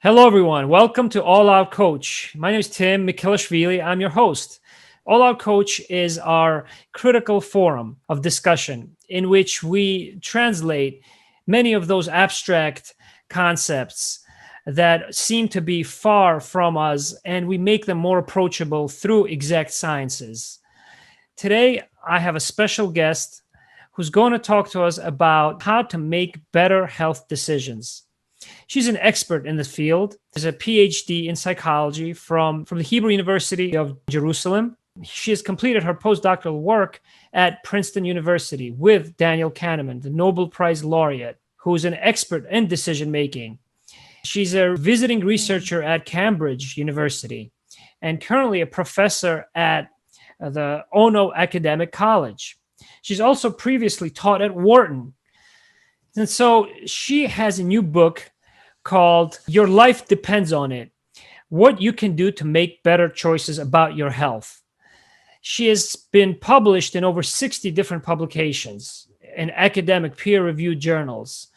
Hello, everyone. Welcome to All Out Coach. My name is Tim Mikilashvili. I'm your host. All Out Coach is our critical forum of discussion in which we translate many of those abstract concepts that seem to be far from us, and we make them more approachable through exact sciences. Today, I have a special guest who's going to talk to us about how to make better health decisions. She's an expert in the field. She's a PhD in psychology from the Hebrew University of Jerusalem. She has completed her postdoctoral work at Princeton University with Daniel Kahneman, the Nobel Prize laureate, who is an expert in decision-making. She's a visiting researcher at Cambridge University and currently a professor at the Ono Academic College. She's also previously taught at Wharton. And so she has a new book called Your Life Depends on It: What You Can Do to Make Better Choices About Your Health. She has been published in over 60 different publications in academic peer-reviewed journals.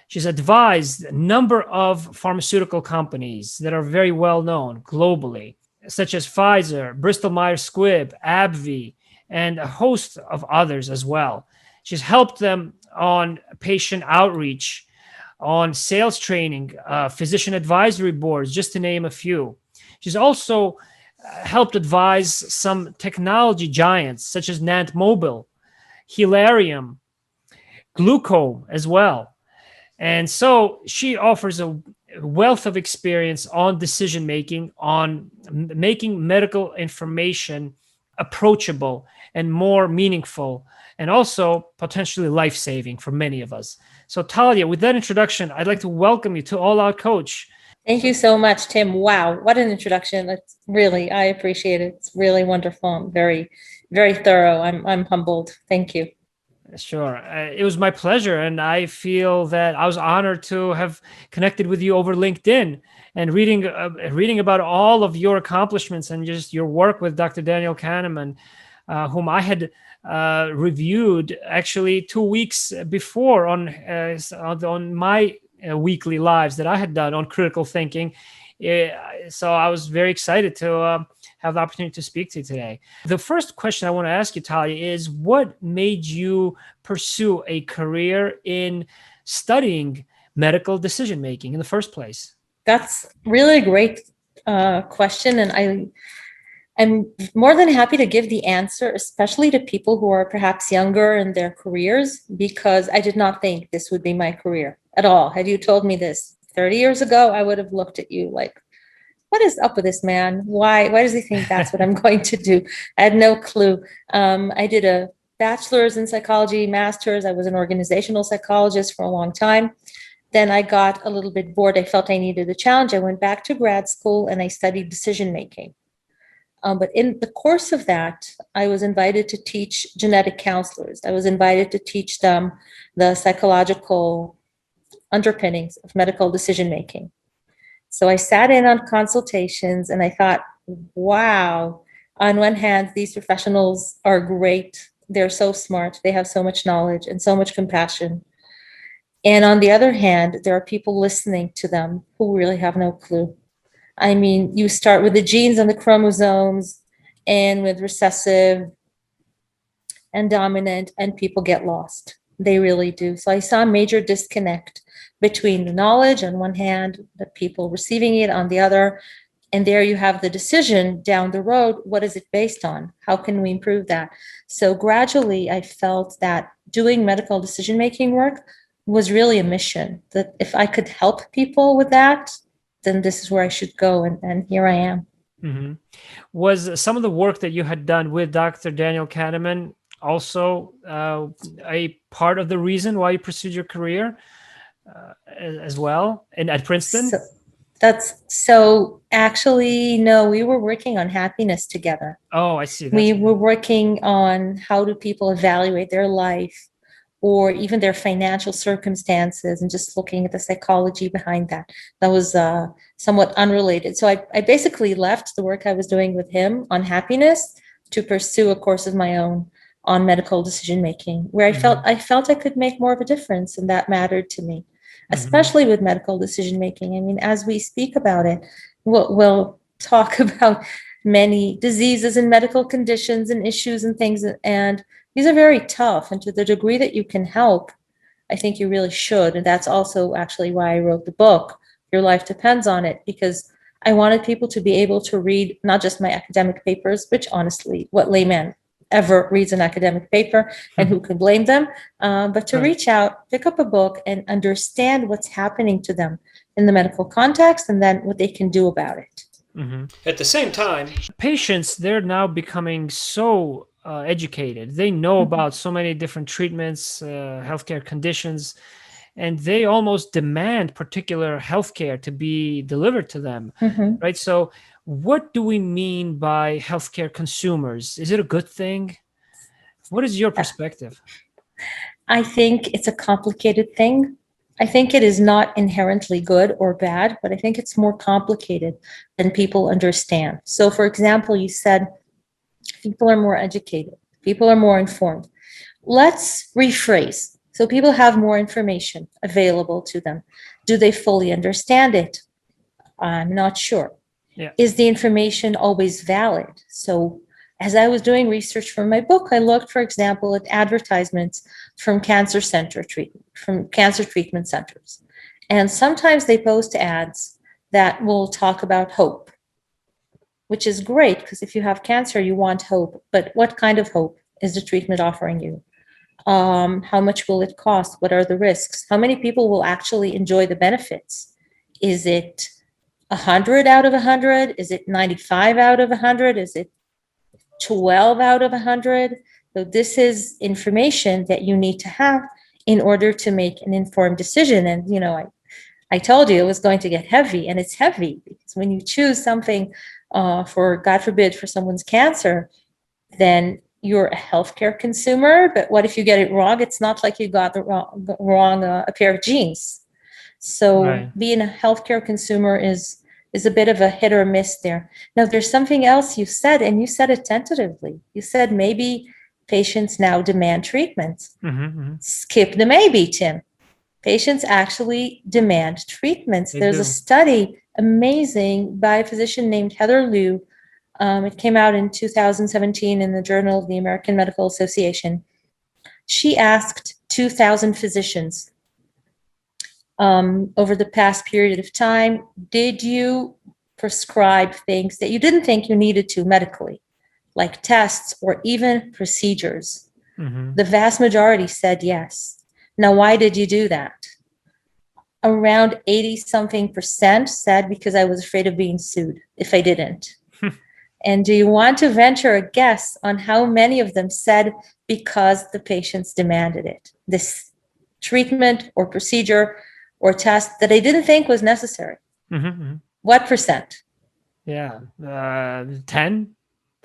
She's advised a number of pharmaceutical companies that are very well known globally, such as Pfizer, Bristol-Myers Squibb, Abbvie, and a host of others as well. She's helped them on patient outreach, on sales training, physician advisory boards, just to name a few. She's also helped advise some technology giants such as NantMobile, Healarium, Glucome as well. And so she offers a wealth of experience on decision-making, on making medical information approachable and more meaningful, and also potentially life-saving for many of us. So Talya, with that introduction, I'd like to welcome you to All Out Coach. Thank you so much, Tim. Wow, what an introduction. I appreciate it. It's really wonderful. I'm very, very thorough. I'm humbled. Thank you. Sure. It was my pleasure. And I feel that I was honored to have connected with you over LinkedIn and reading about all of your accomplishments and just your work with Dr. Daniel Kahneman, whom I had reviewed actually 2 weeks before on my weekly lives that I had done on critical thinking. So I was very excited to have the opportunity to speak to you today. The first question I want to ask you, Talya, is what made you pursue a career in studying medical decision-making in the first place? That's really a great question. And I'm more than happy to give the answer, especially to people who are perhaps younger in their careers, because I did not think this would be my career at all. Had you told me this 30 years ago, I would have looked at you like, what is up with this man? Why does he think that's what I'm going to do? I had no clue. I did a bachelor's in psychology, master's. I was an organizational psychologist for a long time. Then I got a little bit bored. I felt I needed a challenge. I went back to grad school and I studied decision-making. But in the course of that, I was invited to teach genetic counselors. I was invited to teach them the psychological underpinnings of medical decision-making. So I sat in on consultations and I thought, wow, on one hand, these professionals are great. They're so smart. They have so much knowledge and so much compassion. And on the other hand, there are people listening to them who really have no clue. I mean, you start with the genes and the chromosomes and with recessive and dominant, and people get lost. They really do. So I saw a major disconnect between the knowledge on one hand, the people receiving it on the other, and there you have the decision down the road. What is it based on? How can we improve that? So gradually I felt that doing medical decision-making work was really a mission, that if I could help people with that, then this is where I should go. And here I am. Mm-hmm. Was some of the work that you had done with Dr. Daniel Kahneman also a part of the reason why you pursued your career as well and at Princeton? So actually, no, we were working on happiness together. Oh, I see. We were working on how do people evaluate their life or even their financial circumstances and just looking at the psychology behind that. That was somewhat unrelated. So I basically left the work I was doing with him on happiness to pursue a course of my own on medical decision-making, where I felt I could make more of a difference, and that mattered to me. especially with medical decision making. I mean, as we speak about it, we'll talk about many diseases and medical conditions and issues and things, and these are very tough. And to the degree that you can help, I think you really should. And that's also actually why I wrote the book, Your Life Depends on It, because I wanted people to be able to read not just my academic papers, which honestly, what layman ever reads an academic paper, and who can blame them, but to reach out, pick up a book, and understand what's happening to them in the medical context, and then what they can do about it. At the same time, patients, they're now becoming so educated. They know about so many different treatments, healthcare conditions, and they almost demand particular healthcare to be delivered to them, right? So what do we mean by healthcare consumers? Is it a good thing? What is your perspective? I think it's a complicated thing. I think it is not inherently good or bad, but I think it's more complicated than people understand. So, for example, you said people are more educated, people are more informed. Let's rephrase. So people have more information available to them. Do they fully understand it? I'm not sure. Yeah. Is the information always valid? So as I was doing research for my book, I looked, for example, at advertisements from cancer treatment centers. And sometimes they post ads that will talk about hope, which is great, because if you have cancer, you want hope. But what kind of hope is the treatment offering you? How much will it cost? What are the risks? How many people will actually enjoy the benefits? Is it 100 out of 100? Is it 95 out of 100? Is it 12 out of 100? So this is information that you need to have in order to make an informed decision. And, you know, I told you it was going to get heavy, and it's heavy because when you choose something for, God forbid, for someone's cancer, then you're a healthcare consumer. But what if you get it wrong? It's not like you got the wrong a pair of jeans. So being a healthcare consumer is a bit of a hit or miss there. Now, there's something else you said, and you said it tentatively. You said maybe patients now demand treatment. Skip the maybe, Tim. Patients actually demand treatments. There's a study, amazing, by a physician named Heather Liu. It came out in 2017 in the Journal of the American Medical Association. She asked 2,000 physicians over the past period of time, did you prescribe things that you didn't think you needed to medically, like tests or even procedures? The vast majority said yes. Now, why did you do that? Around 80-something% said because I was afraid of being sued if I didn't. And do you want to venture a guess on how many of them said because the patients demanded it? This treatment or procedure or test that they didn't think was necessary. What percent? Yeah, 10?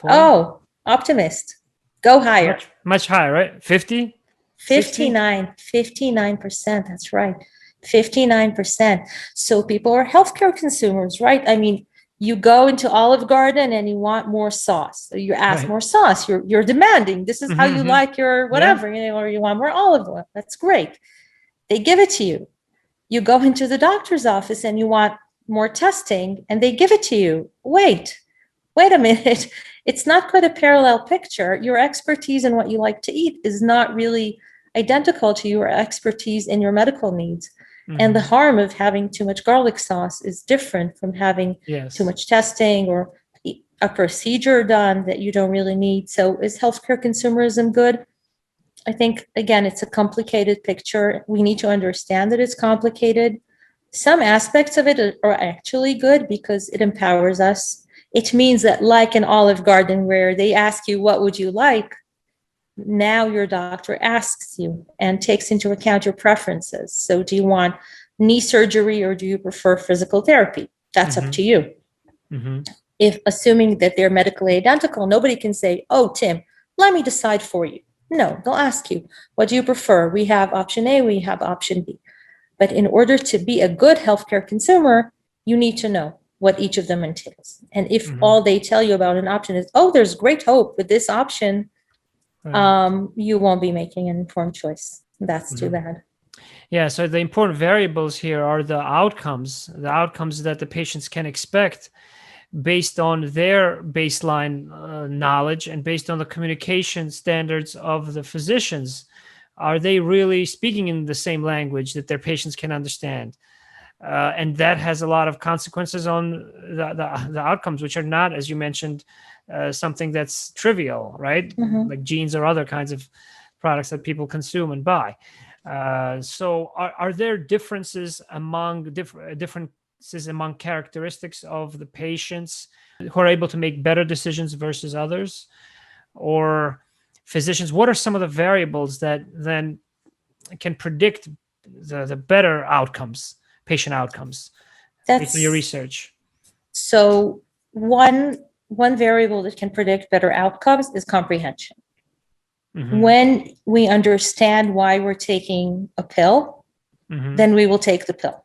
Oh, optimist. Go higher. Much higher, right? 50? 59%. That's right. 59%. So people are healthcare consumers, right? I mean, you go into Olive Garden and you want more sauce. So you ask more sauce. You're demanding. This is how you like your whatever, you know, or you want more olive oil. That's great. They give it to you. You go into the doctor's office and you want more testing, and they give it to you. Wait a minute. It's not quite a parallel picture. Your expertise in what you like to eat is not really identical to your expertise in your medical needs. And the harm of having too much garlic sauce is different from having too much testing or a procedure done that you don't really need. So is healthcare consumerism good? I think, again, it's a complicated picture. We need to understand that it's complicated. Some aspects of it are actually good because it empowers us. It means that, like in Olive Garden, where they ask you, what would you like? Now your doctor asks you and takes into account your preferences. So do you want knee surgery or do you prefer physical therapy? That's up to you. If assuming that they're medically identical, nobody can say, oh, Tim, let me decide for you. No, they'll ask you, what do you prefer? We have option A, we have option B. But in order to be a good healthcare consumer, you need to know what each of them entails. And if all they tell you about an option is, oh, there's great hope with this option, you won't be making an informed choice. That's too bad. Yeah, so the important variables here are the outcomes that the patients can expect based on their baseline knowledge and based on the communication standards of the physicians. Are they really speaking in the same language that their patients can understand? And that has a lot of consequences on the outcomes, which are not, as you mentioned, something that's trivial, right? Like jeans or other kinds of products that people consume and buy. So are there differences among differences among characteristics of the patients who are able to make better decisions versus others? Or physicians, what are some of the variables that then can predict the better outcomes, patient outcomes, based on your research? So one variable that can predict better outcomes is comprehension. When we understand why we're taking a pill, then we will take the pill.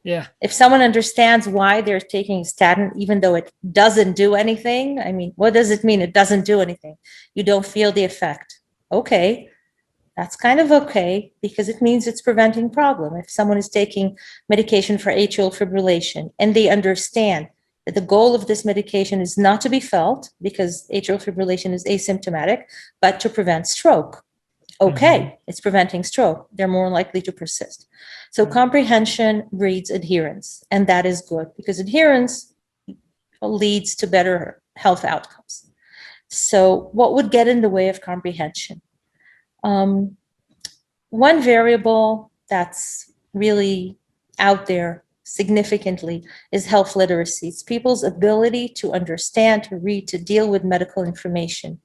Yeah. If someone understands why they're taking statin, even though it doesn't do anything, I mean, what does it mean? It doesn't do anything. You don't feel the effect. Okay. That's kind of okay, because it means it's preventing problem. If someone is taking medication for atrial fibrillation and they understand that the goal of this medication is not to be felt, because atrial fibrillation is asymptomatic, but to prevent stroke. Okay, it's preventing stroke. They're more likely to persist. So comprehension breeds adherence, and that is good, because adherence leads to better health outcomes. So what would get in the way of comprehension? One variable that's really out there significantly is health literacy. It's people's ability to understand, to read, to deal with medical information.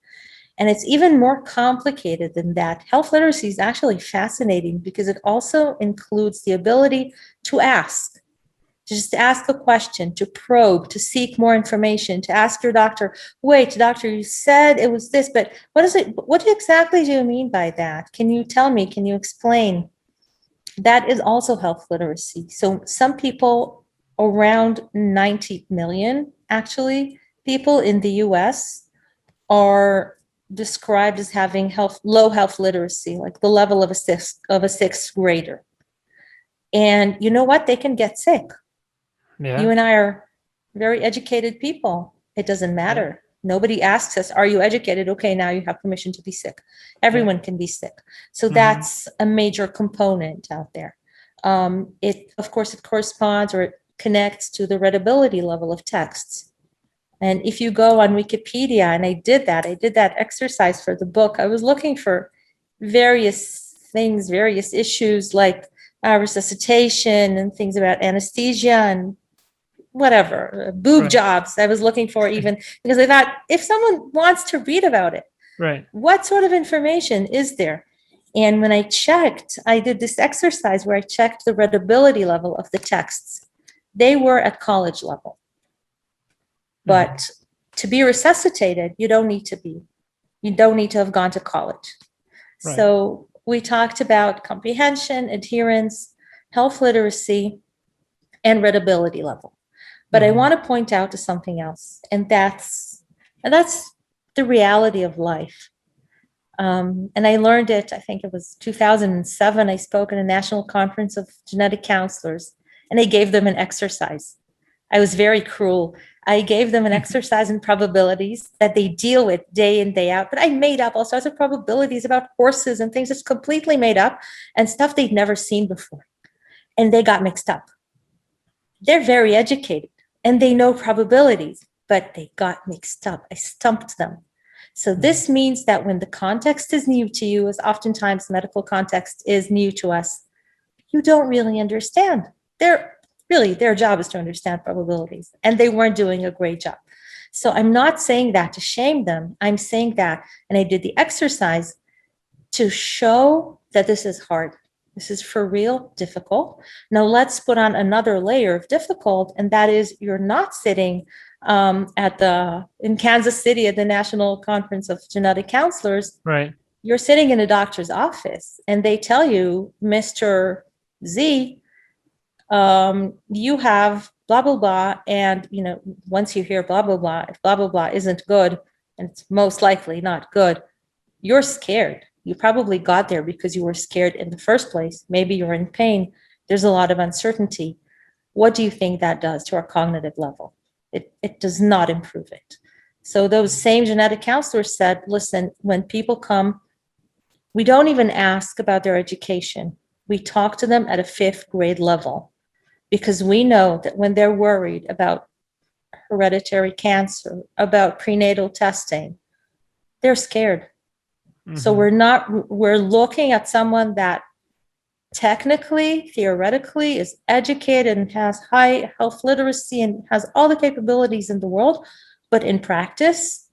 And it's even more complicated than that. Health literacy is actually fascinating because it also includes the ability to ask, to just ask a question, to probe, to seek more information, to ask your doctor, wait, doctor, you said it was this, but what is it? What exactly do you mean by that? Can you tell me? Can you explain? That is also health literacy. So some people, around 90 million, actually, people in the US are described as having low health literacy, like the level of a sixth grader. And you know what? They can get sick. Yeah. You and I are very educated people. It doesn't matter. Nobody asks us, are you educated? Okay, now you have permission to be sick. Everyone can be sick. So that's a major component out there. Of course, it corresponds or it connects to the readability level of texts. And if you go on Wikipedia, and I did that exercise for the book, I was looking for various things, various issues like resuscitation and things about anesthesia and whatever, boob jobs. I was looking for, even because I thought, if someone wants to read about it, what sort of information is there? And when I checked, I did this exercise where I checked the readability level of the texts. They were at college level. But to be resuscitated, you don't need to have gone to college. So we talked about comprehension, adherence, health literacy, and readability level. But I want to point out to something else, and that's the reality of life. And I learned it, I think it was 2007, I spoke at a national conference of genetic counselors, and I gave them an exercise. I was very cruel. I gave them an exercise in probabilities that they deal with day in, day out, but I made up all sorts of probabilities about horses and things that's completely made up and stuff they'd never seen before. And they got mixed up. They're very educated and they know probabilities, but they got mixed up. I stumped them. So this means that when the context is new to you, as oftentimes medical context is new to us, you don't really understand. Their job is to understand probabilities, and they weren't doing a great job. So I'm not saying that to shame them. I'm saying that, and I did the exercise to show that this is hard. This is for real difficult. Now let's put on another layer of difficult, and that is you're not sitting in Kansas City at the National Conference of Genetic Counselors. Right. You're sitting in a doctor's office, and they tell you, Mr. Z, you have blah, blah, blah. And, once you hear blah, blah, blah, if blah, blah, blah isn't good, and it's most likely not good, you're scared. You probably got there because you were scared in the first place. Maybe you're in pain. There's a lot of uncertainty. What do you think that does to our cognitive level? It does not improve it. So those same genetic counselors said, listen, when people come, we don't even ask about their education. We talk to them at a 5th grade level because we know that when they're worried about hereditary cancer, about prenatal testing, they're scared. So we're looking at someone that technically, theoretically is educated and has high health literacy and has all the capabilities in the world, but in practice,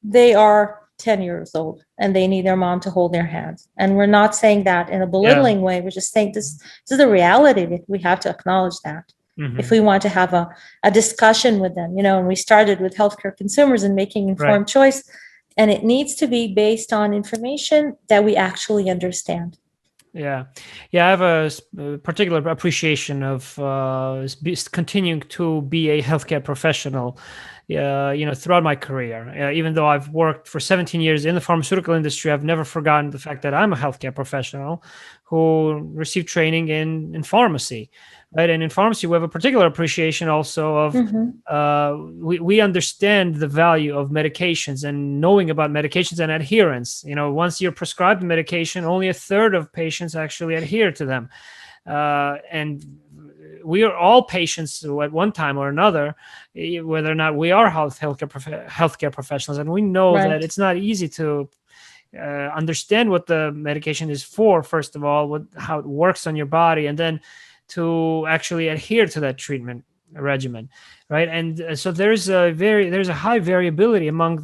they are 10 years old and they need their mom to hold their hands. And we're not saying that in a belittling way. We're just saying this is the reality that we have to acknowledge that. If we want to have a discussion with them, and we started with healthcare consumers and making informed choice, and it needs to be based on information that we actually understand. Yeah. I have a particular appreciation of continuing to be a healthcare professional, throughout my career. Even though I've worked for 17 years in the pharmaceutical industry, I've never forgotten the fact that I'm a healthcare professional who received training in pharmacy. Right. And in pharmacy, we have a particular appreciation also of we understand the value of medications and knowing about medications and adherence. Once you're prescribed medication, only a third of patients actually adhere to them. And we are all patients at one time or another, whether or not we are healthcare professionals. And we know that it's not easy to understand what the medication is for, first of all, how it works on your body, and then to actually adhere to that treatment regimen, right? And so there's a high variability among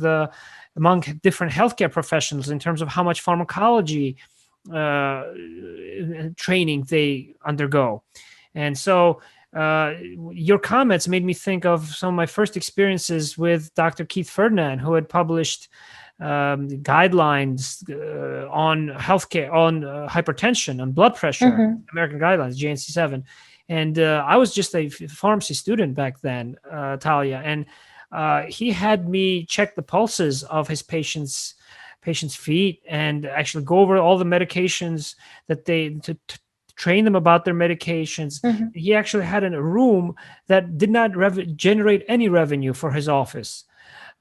different healthcare professionals in terms of how much pharmacology training they undergo. And so your comments made me think of some of my first experiences with Dr. Keith Ferdinand, who had published guidelines on healthcare, on hypertension, on blood pressure, American guidelines, JNC7. And I was just a pharmacy student back then, Talya, and he had me check the pulses of his patients' feet and actually go over all the medications that to train them about their medications. He actually had a room that did not generate any revenue for his office.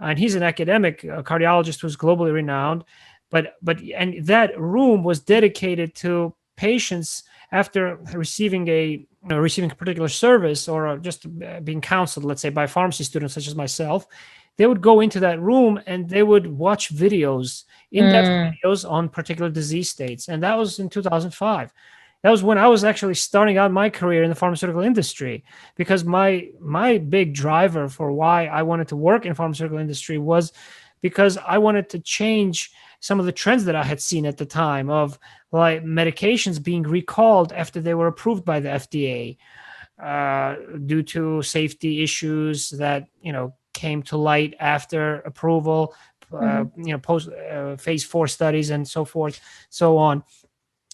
And he's an academic cardiologist who's globally renowned, but that room was dedicated to patients after receiving a particular service or just being counseled, let's say, by pharmacy students such as myself. They would go into that room and they would watch videos, in-depth videos on particular disease states, and that was in 2005. That was when I was actually starting out my career in the pharmaceutical industry, because my big driver for why I wanted to work in pharmaceutical industry was because I wanted to change some of the trends that I had seen at the time of like medications being recalled after they were approved by the FDA due to safety issues that came to light after approval, post phase 4 studies and so forth, so on.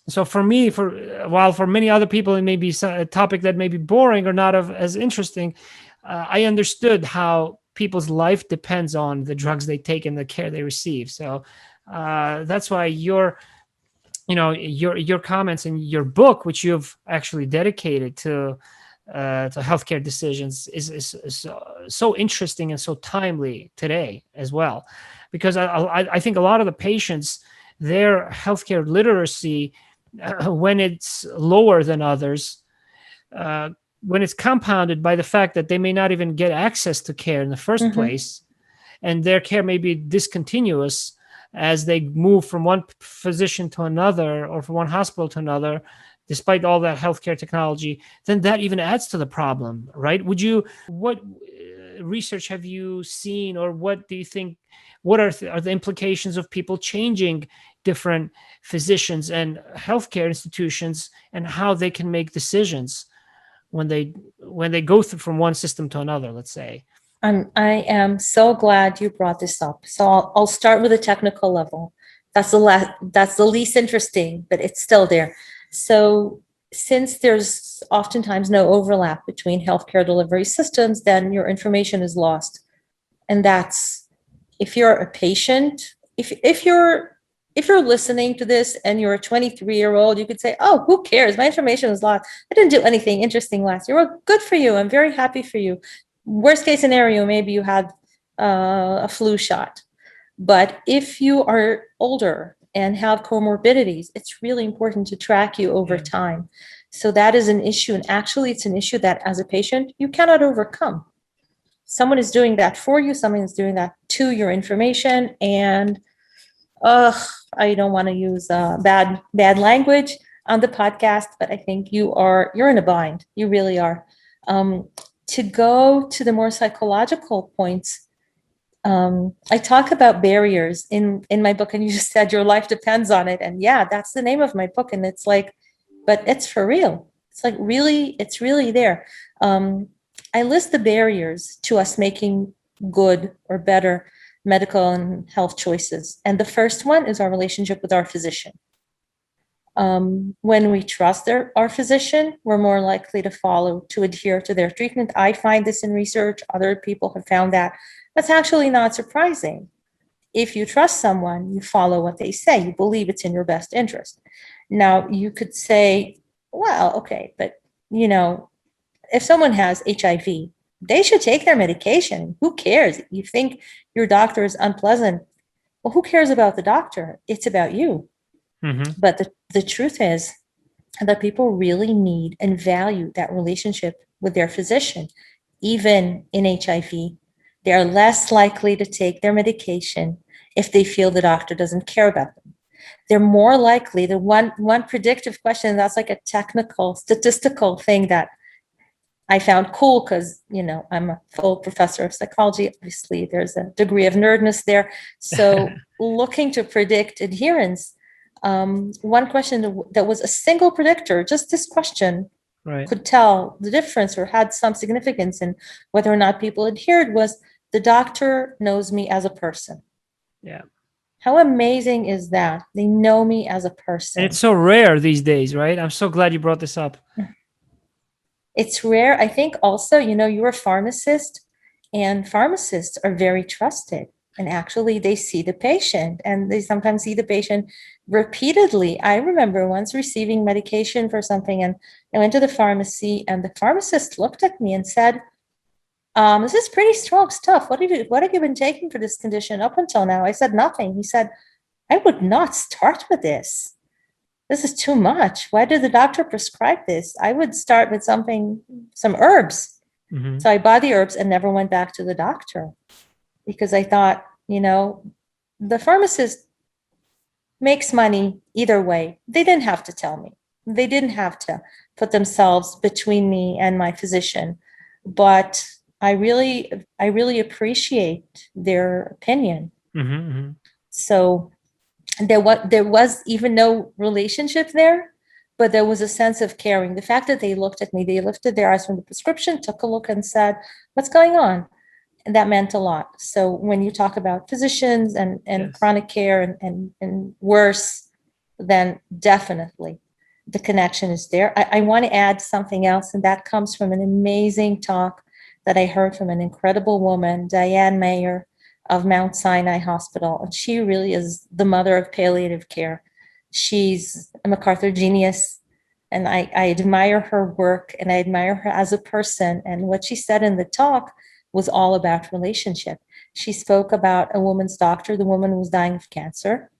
So for me, while for many other people it may be a topic that may be boring or not as interesting, I understood how people's life depends on the drugs they take and the care they receive. So that's why your comments in your book, which you've actually dedicated to healthcare decisions, is so interesting and so timely today as well, because I think a lot of the patients, their healthcare literacy, when it's lower than others, when it's compounded by the fact that they may not even get access to care in the first place, and their care may be discontinuous as they move from one physician to another or from one hospital to another, despite all that healthcare technology, then that even adds to the problem, right? What research have you seen, or what do you think, what are the implications of people changing different physicians and healthcare institutions, and how they can make decisions when they go through from one system to another, let's say? I am so glad you brought this up. So I'll start with a technical level. That's the least interesting, but it's still there. So since there's oftentimes no overlap between healthcare delivery systems, then your information is lost. And that's, if you're a patient, if you're if you're listening to this and you're a 23-year-old, you could say, oh, who cares? My information was lost. I didn't do anything interesting last year. Well, good for you. I'm very happy for you. Worst case scenario, maybe you had a flu shot. But if you are older and have comorbidities, it's really important to track you over time. So that is an issue. And actually, it's an issue that as a patient, you cannot overcome. Someone is doing that for you. Someone is doing that to your information. And I don't want to use bad language on the podcast, but I think you're in a bind. You really are. To go to the more psychological points, I talk about barriers in my book, and you just said your life depends on it. And yeah, that's the name of my book. And it's like, but it's for real. It's like really, it's really there. I list the barriers to us making good or better medical and health choices. And the first one is our relationship with our physician. When we trust our physician, we're more likely to adhere to their treatment. I find this in research. Other people have found that. That's actually not surprising. If you trust someone, you follow what they say. You believe it's in your best interest. Now, you could say, well, okay, but if someone has HIV, they should take their medication. Who cares? You think your doctor is unpleasant. Well, who cares about the doctor? It's about you. Mm-hmm. But the truth is that people really need and value that relationship with their physician. Even in HIV, they are less likely to take their medication if they feel the doctor doesn't care about them. They're more likely, the one predictive question, that's like a technical, statistical thing that I found cool because, I'm a full professor of psychology. Obviously, there's a degree of nerdness there. So looking to predict adherence, one question that was a single predictor, just this question, could tell the difference or had some significance in whether or not people adhered, was the doctor knows me as a person. Yeah. How amazing is that? They know me as a person. And it's so rare these days, right? I'm so glad you brought this up. It's rare. I think also, you're a pharmacist, and pharmacists are very trusted. And actually, they see the patient, and they sometimes see the patient repeatedly. I remember once receiving medication for something, and I went to the pharmacy, and the pharmacist looked at me and said, this is pretty strong stuff. What have you been taking for this condition up until now? I said, nothing. He said, I would not start with this. This is too much. Why did the doctor prescribe this? I would start with some herbs. Mm-hmm. So I bought the herbs and never went back to the doctor because I thought, the pharmacist makes money either way. They didn't have to tell me. They didn't have to put themselves between me and my physician. But I really appreciate their opinion. Mm-hmm, mm-hmm. So there was even no relationship there, but there was a sense of caring. The fact that they looked at me, they lifted their eyes from the prescription, took a look and said, what's going on? And that meant a lot. So when you talk about physicians and yes, chronic care and worse, then definitely the connection is there. I want to add something else, and that comes from an amazing talk that I heard from an incredible woman, Diane Mayer of Mount Sinai Hospital. And she really is the mother of palliative care. She's a MacArthur genius, and I admire her work, and I admire her as a person. And what she said in the talk was all about relationship. She spoke about a woman's doctor. The woman was dying of cancer.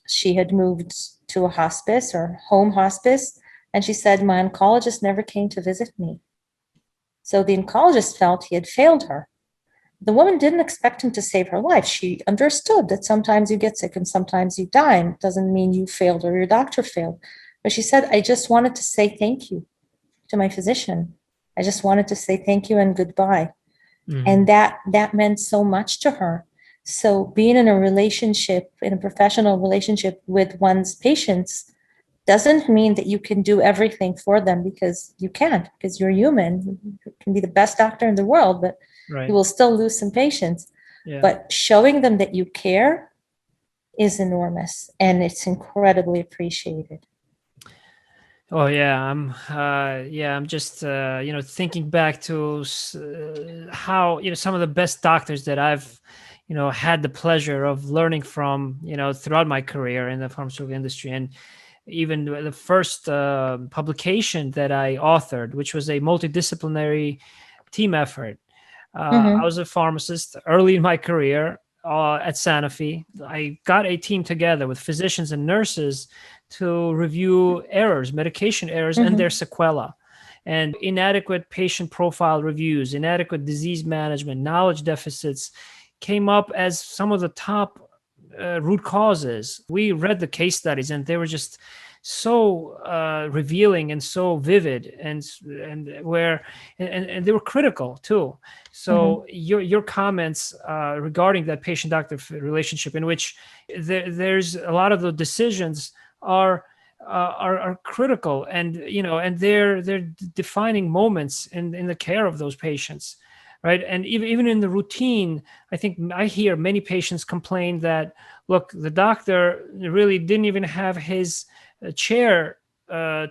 She had moved to a hospice or home hospice, and she said, my oncologist never came to visit me. So the oncologist felt he had failed her. The woman didn't expect him to save her life. She understood that sometimes you get sick and sometimes you die. And it doesn't mean you failed or your doctor failed. But she said, I just wanted to say thank you to my physician. I just wanted to say thank you and goodbye. Mm-hmm. And that meant so much to her. So being in a relationship, in a professional relationship with one's patients, doesn't mean that you can do everything for them, because you can't, because you're human. You can be the best doctor in the world, but you will still lose some patients. Yeah. But showing them that you care is enormous, and it's incredibly appreciated. Oh yeah, I'm just thinking back to how some of the best doctors that I've had the pleasure of learning from, throughout my career in the pharmaceutical industry. And even the first publication that I authored, which was a multidisciplinary team effort. I was a pharmacist early in my career at Sanofi. I got a team together with physicians and nurses to review errors, medication errors, and their sequela. And inadequate patient profile reviews, inadequate disease management, knowledge deficits came up as some of the top root causes. We read the case studies, and they were just so revealing and so vivid, and they were critical too. So your comments regarding that patient-doctor relationship, in which there's a lot of the decisions are critical, and they're defining moments in the care of those patients, right? And even in the routine, I think I hear many patients complain that, look, the doctor really didn't even have his chair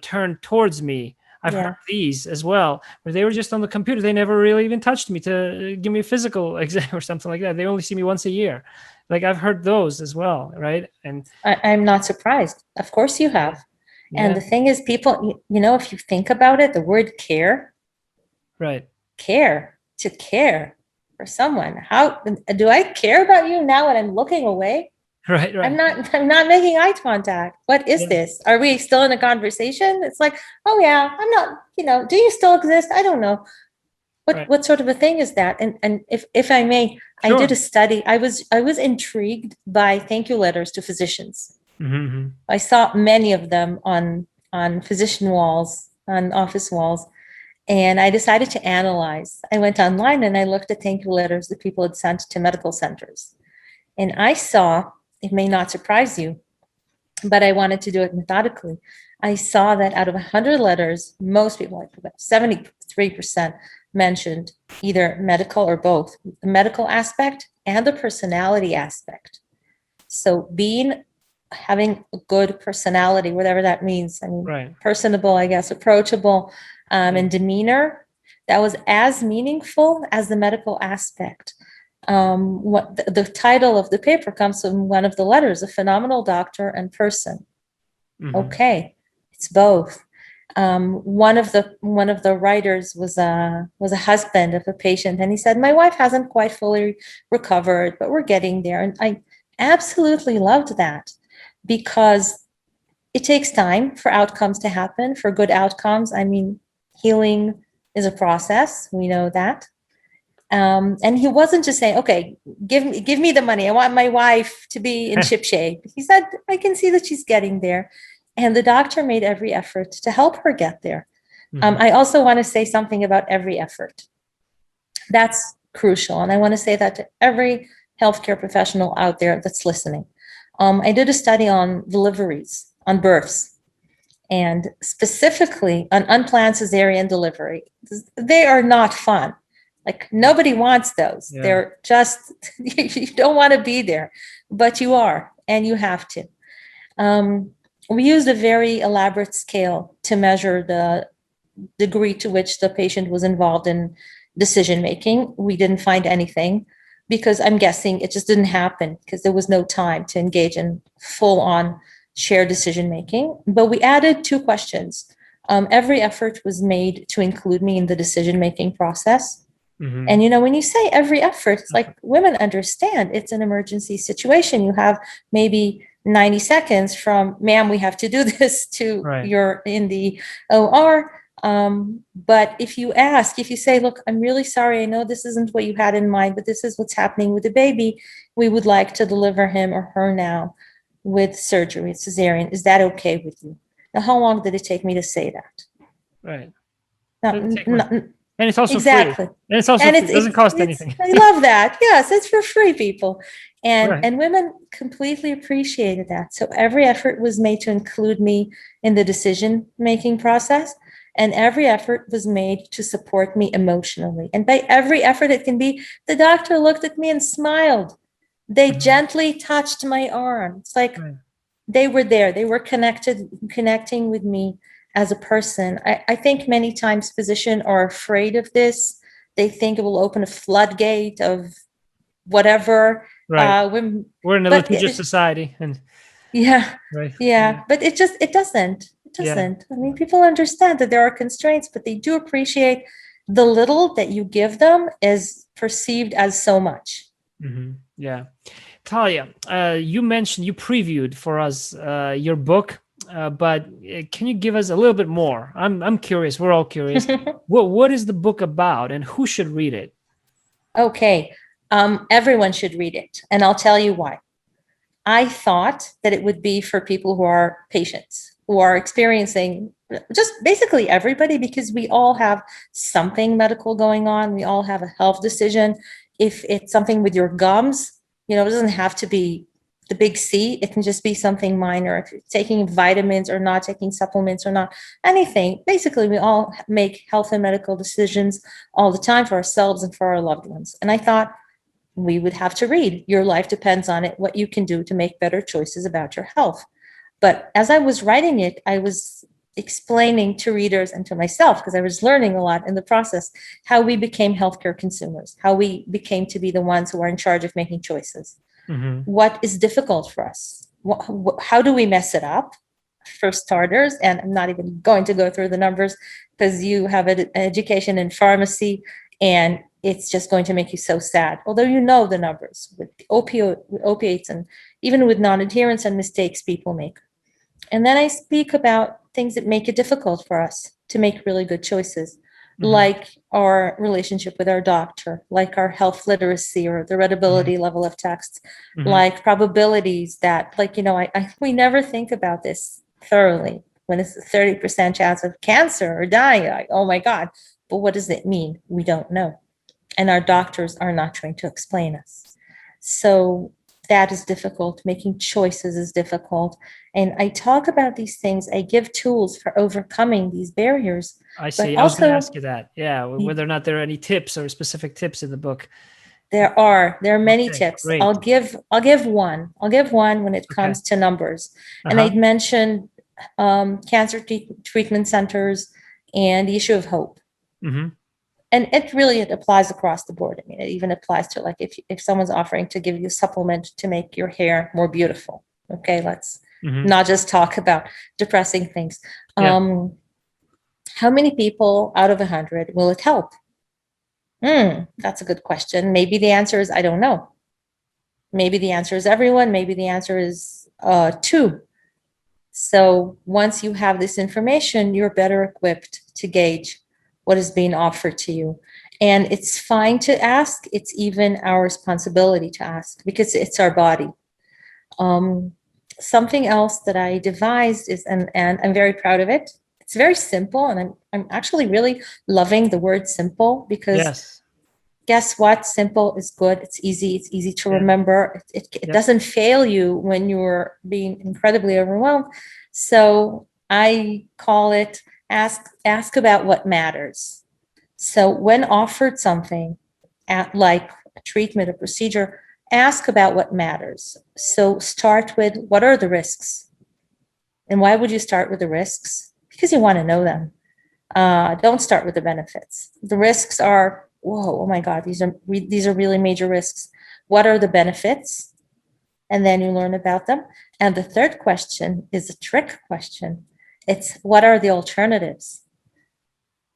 turned towards me. I've heard these as well, where they were just on the computer. They never really even touched me to give me a physical exam or something like that. They only see me once a year. Like, I've heard those as well, right? And I'm not surprised. Of course you have. Yeah. And the thing is, people, if you think about it, the word care, right? Care, to care for someone. How do I care about you now when I'm looking away? Right. I'm not making eye contact. What is this? Are we still in a conversation? It's like, oh yeah, I'm not, do you still exist? I don't know. What sort of a thing is that? And if I may, sure. I did a study. I was intrigued by thank you letters to physicians. Mm-hmm. I saw many of them on physician walls, on office walls, and I decided to analyze. I went online and I looked at thank you letters that people had sent to medical centers. And I saw, it may not surprise you, but I wanted to do it methodically. I saw that out of 100 letters, most people, like about 73%, mentioned either medical or both, the medical aspect and the personality aspect. So having a good personality, whatever that means. I mean, personable, I guess, approachable, and demeanor, that was as meaningful as the medical aspect. What the title of the paper comes from one of the letters, a phenomenal doctor and person. Mm-hmm. Okay, it's both. One of the writers was a husband of a patient, and he said, my wife hasn't quite fully recovered, but we're getting there. And I absolutely loved that, because it takes time for outcomes to happen, for good outcomes. I mean, healing is a process. We know that. And he wasn't just saying, okay, give me the money. I want my wife to be in ship shape. He said, I can see that she's getting there. And the doctor made every effort to help her get there. Mm-hmm. I also want to say something about every effort. That's crucial. And I want to say that to every healthcare professional out there that's listening. I did a study on deliveries, on births, and specifically on unplanned cesarean delivery. They are not fun. Like, nobody wants those. Yeah. They're just, you don't want to be there, but you are, and you have to. We used a very elaborate scale to measure the degree to which the patient was involved in decision-making. We didn't find anything, because I'm guessing it just didn't happen because there was no time to engage in full-on shared decision-making. But we added 2 questions. Every effort was made to include me in the decision-making process. Mm-hmm. And, when you say every effort, it's like, women understand it's an emergency situation. You have maybe 90 seconds from, ma'am, we have to do this, to you're in the OR. But if you say, look, I'm really sorry, I know this isn't what you had in mind, but this is what's happening with the baby. We would like to deliver him or her now with surgery, cesarean. Is that okay with you? Now, how long did it take me to say that? Right. And it's also exactly. free. And it's also free. It doesn't cost anything. I love that. Yes, it's for free, people. And women completely appreciated that. So every effort was made to include me in the decision-making process. And every effort was made to support me emotionally. And by every effort, it can be, the doctor looked at me and smiled. They gently touched my arm. It's like they were there. They were connecting with me as a person. I think many times physicians are afraid of this. They think it will open a floodgate of whatever. Right. We're in a but litigious society, and yeah, right. yeah, but it doesn't. It Yeah. doesn't. I mean, people understand that there are constraints, but they do appreciate the little that you give them is perceived as so much. Yeah. Talya, you mentioned, you previewed for us your book, but can you give us a little bit more? I'm curious. We're all curious. What is the book about, and who should read it? Okay, everyone should read it, and I'll tell you why. I thought that it would be for people who are patients, who are experiencing, just basically everybody, because we all have something medical going on. We all have a health decision. If it's something with your gums, it doesn't have to be the big C. It can just be something minor. If you're taking vitamins or not taking supplements or not, anything. Basically, we all make health and medical decisions all the time for ourselves and for our loved ones. And I thought, we would have to read Your Life Depends on It, what you can do to make better choices about your health. But as I was writing it, I was explaining to readers and to myself, because I was learning a lot in the process, how we became healthcare consumers, how we became to be the ones who are in charge of making choices. What is difficult for us? How do we mess it up? For starters, and I'm not even going to go through the numbers because you have an education in pharmacy, and it's just going to make you so sad. Although you know the numbers with opiates and even with non-adherence and mistakes people make. And then I speak about things that make it difficult for us to make really good choices, like our relationship with our doctor, like our health literacy or the readability level of texts, like probabilities that, we never think about this thoroughly. When it's a 30% chance of cancer or dying, like, oh my God, but what does it mean? We don't know. And our doctors are not trained to explain us. So that is difficult. Making choices is difficult. And I talk about these things. I give tools for overcoming these barriers. I see. I was going to ask you that. Yeah. Whether or not there are any tips or specific tips in the book. There are many tips. Great. I'll give one. I'll give one when it comes to numbers. And I'd mentioned cancer treatment centers and the issue of hope. And it applies across the board. I mean, it even applies to, like, if someone's offering to give you a supplement to make your hair more beautiful. Okay, let's not just talk about depressing things. How many people out of 100 will it help? That's a good question. Maybe the answer is, I don't know. Maybe the answer is everyone. Maybe the answer is 2. So once you have this information, you're better equipped to gauge what is being offered to you. And it's fine to ask. It's even our responsibility to ask, because it's our body. Something else that I devised is, and I'm very proud of it. It's very simple, and I'm actually really loving the word simple, because guess what? Simple is good. It's easy to remember. It doesn't fail you when you're being incredibly overwhelmed. So I call it ask about what matters. So when offered something like a treatment, a procedure, ask about what matters. So start with, what are the risks? And why would you start with the risks? Because you want to know them. Don't start with the benefits. The risks are, whoa, oh my God, these are really major risks. What are the benefits? And then you learn about them. And the third question is a trick question. It's, what are the alternatives?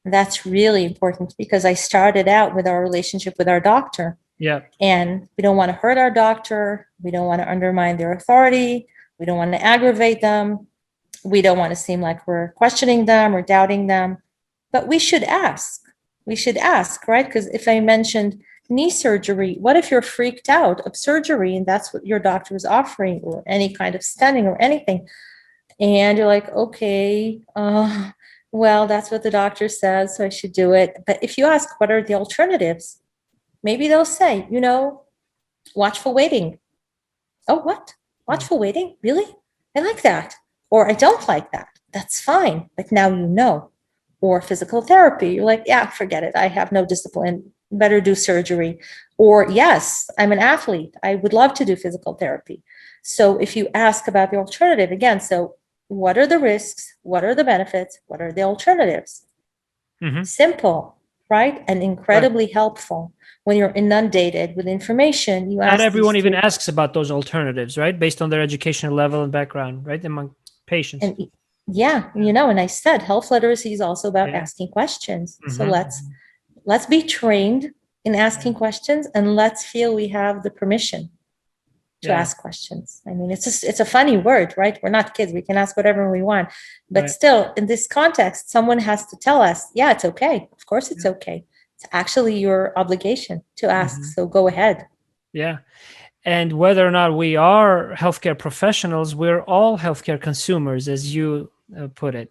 That's really important, because I started out with our relationship with our doctor. And we don't want to hurt our doctor. We don't want to undermine their authority. We don't want to aggravate them. We don't want to seem like we're questioning them or doubting them. But we should ask. We should ask, right? Because if I mentioned knee surgery, what if you're freaked out of surgery and that's what your doctor is offering, or any kind of stenting or anything? And you're like, okay, well, that's what the doctor says, so I should do it. But if you ask, what are the alternatives? Maybe they'll say, watchful waiting. Oh, what? Watchful waiting? Really? I like that. Or I don't like that. That's fine. But now you know. Or physical therapy. You're like, yeah, forget it. I have no discipline. Better do surgery. Or yes, I'm an athlete. I would love to do physical therapy. So if you ask about the alternative, again, so what are the risks? What are the benefits? What are the alternatives? Simple, right? And incredibly helpful. when you're inundated with information, you Not ask everyone these even three- asks about those alternatives, right? Based on their educational level and background, right? Among patients. and yeah, and I said health literacy is also about Yeah. asking questions. So Mhm. let's be trained in asking questions, and let's feel we have the permission to Yeah. ask questions. I mean, it's a funny word, right? We're not kids. We can ask whatever we want. But Right. still, in this context, someone has to tell us, yeah, it's okay. Of course it's Yeah. okay. It's actually your obligation to ask. Mhm. So go ahead. Yeah. And whether or not we are healthcare professionals, we're all healthcare consumers, as you put it.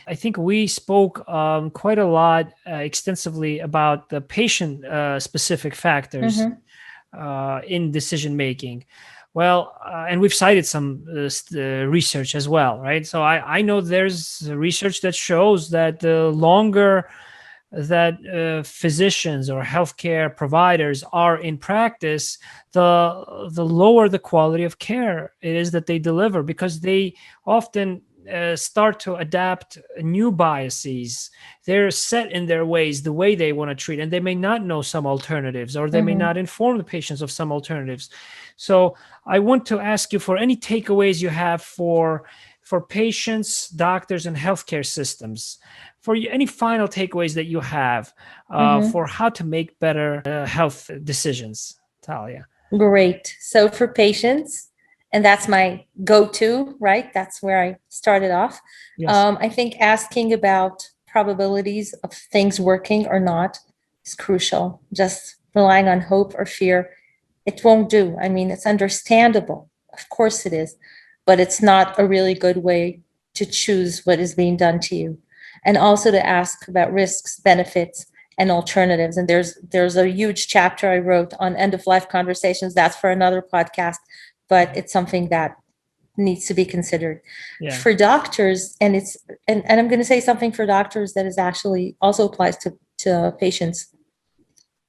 I think we spoke quite a lot extensively about the patient specific factors Mhm. In decision making. Well, and we've cited some research as well, right? So I know there's research that shows that the longer that physicians or healthcare providers are in practice, the lower the quality of care it is that they deliver, because they often start to adapt new biases. They're set in their ways, the way they want to treat, and they may not know some alternatives, or they may not inform the patients of some alternatives. So I want to ask you for any takeaways you have for patients, doctors, and healthcare systems. For you, any final takeaways that you have for how to make better health decisions, Talya? Great. So for patients, and that's my go-to, right? That's where I started off. Yes. I think asking about probabilities of things working or not is crucial. Just relying on hope or fear, it won't do. I mean, it's understandable. Of course it is, but it's not a really good way to choose what is being done to you. And also to ask about risks, benefits, and alternatives. And there's a huge chapter I wrote on end of life conversations. That's for another podcast, but it's something that needs to be considered. Yeah. For doctors, and I'm going to say something for doctors that is actually also applies to patients.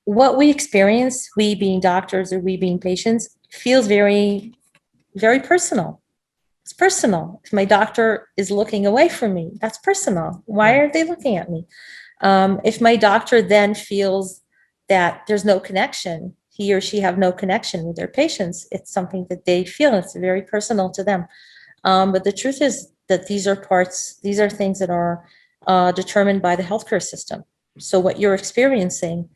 What we experience, we being doctors or we being patients, feels very, very personal. It's personal. If my doctor is looking away from me, that's personal. Why Yeah. are they looking at me? If my doctor then feels that there's no connection, he or she have no connection with their patients, it's something that they feel. It's very personal to them. But the truth is that these are things that are determined by the healthcare system. So what you're experiencing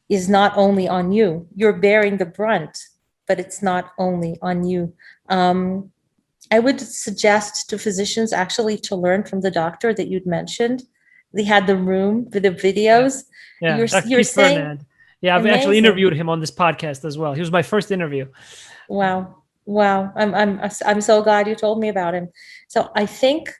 is not only on you. You're bearing the brunt, but it's not only on you. I would suggest to physicians actually to learn from the doctor that you'd mentioned. They had the room with the videos. Yeah. Dr. You're Keith saying, Fernand. Yeah, I've actually amazing. interviewed him on this podcast as well. He was my first interview. Wow. I'm so glad you told me about him. So I think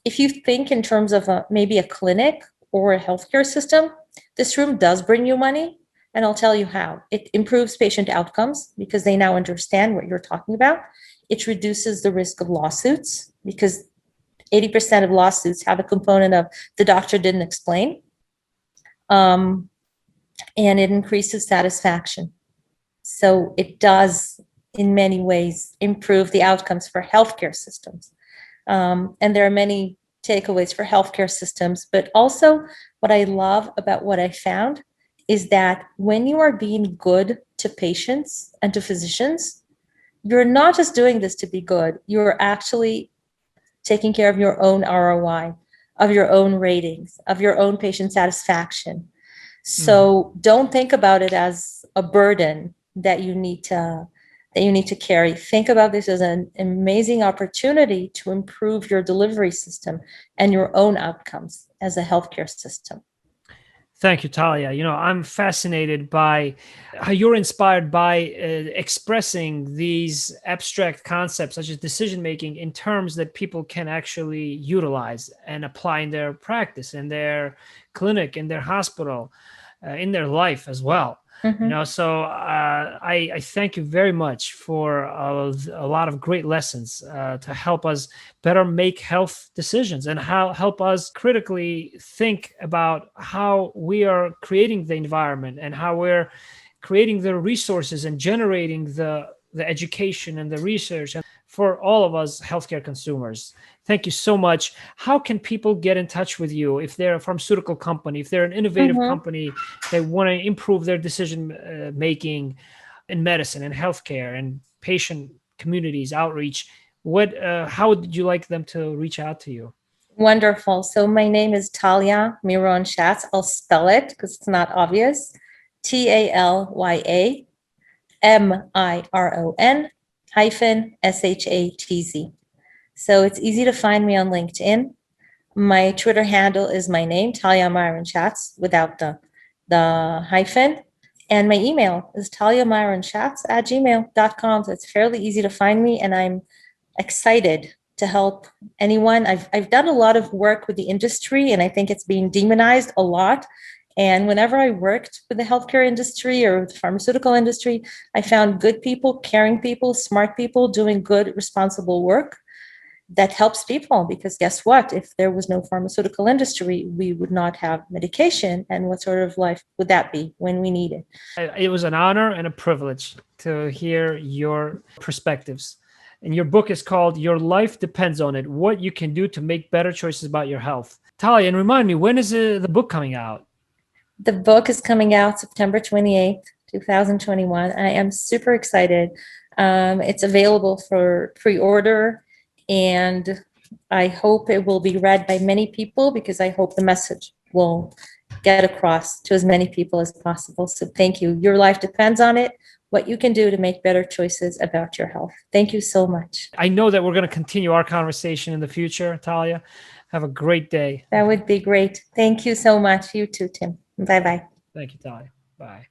if you think in terms of maybe a clinic or a healthcare system, this room does bring you money. And I'll tell you how. It improves patient outcomes because they now understand what you're talking about. It reduces the risk of lawsuits because 80% of lawsuits have a component of the doctor didn't explain. And it increases satisfaction. So it does, in many ways, improve the outcomes for healthcare systems. And there are many takeaways for healthcare systems, but also what I love about what I found is that when you are being good to patients and to physicians, you're not just doing this to be good, you're actually taking care of your own ROI, of your own ratings, of your own patient satisfaction. So don't think about it as a burden that you need to carry. Think about this as an amazing opportunity to improve your delivery system and your own outcomes as a healthcare system. Thank you, Talya. I'm fascinated by how you're inspired by expressing these abstract concepts such as decision making in terms that people can actually utilize and apply in their practice, in their clinic, in their hospital, in their life as well. So I thank you very much for a lot of great lessons to help us better make health decisions and help us critically think about how we are creating the environment and how we're creating the resources and generating the the education and the research, and for all of us healthcare consumers. Thank you so much. How can people get in touch with you if they're a pharmaceutical company, if they're an innovative company, they want to improve their decision making in medicine and healthcare and patient communities outreach? How would you like them to reach out to you? Wonderful. So my name is Talya Miron-Shatz. I'll spell it because it's not obvious. TALYA MIRON-SHATZ. So it's easy to find me on LinkedIn. My Twitter handle is my name, Talya Miron-Shatz, without the hyphen. And my email is talyamiron-shatz@gmail.com. So it's fairly easy to find me, and I'm excited to help anyone. I've done a lot of work with the industry, and I think it's being demonized a lot. And whenever I worked with the healthcare industry or the pharmaceutical industry, I found good people, caring people, smart people doing good, responsible work that helps people. Because guess what? If there was no pharmaceutical industry, we would not have medication. And what sort of life would that be when we need it? It was an honor and a privilege to hear your perspectives. And your book is called Your Life Depends on It, What You Can Do to Make Better Choices About Your Health. Talya, and remind me, when is the book coming out? The book is coming out September 28th, 2021. I am super excited. It's available for pre-order, and I hope it will be read by many people because I hope the message will get across to as many people as possible. So thank you. Your life depends on it. What you can do to make better choices about your health. Thank you so much. I know that we're going to continue our conversation in the future, Talya. Have a great day. That would be great. Thank you so much. You too, Tim. Bye-bye. Thank you, Talya. Bye.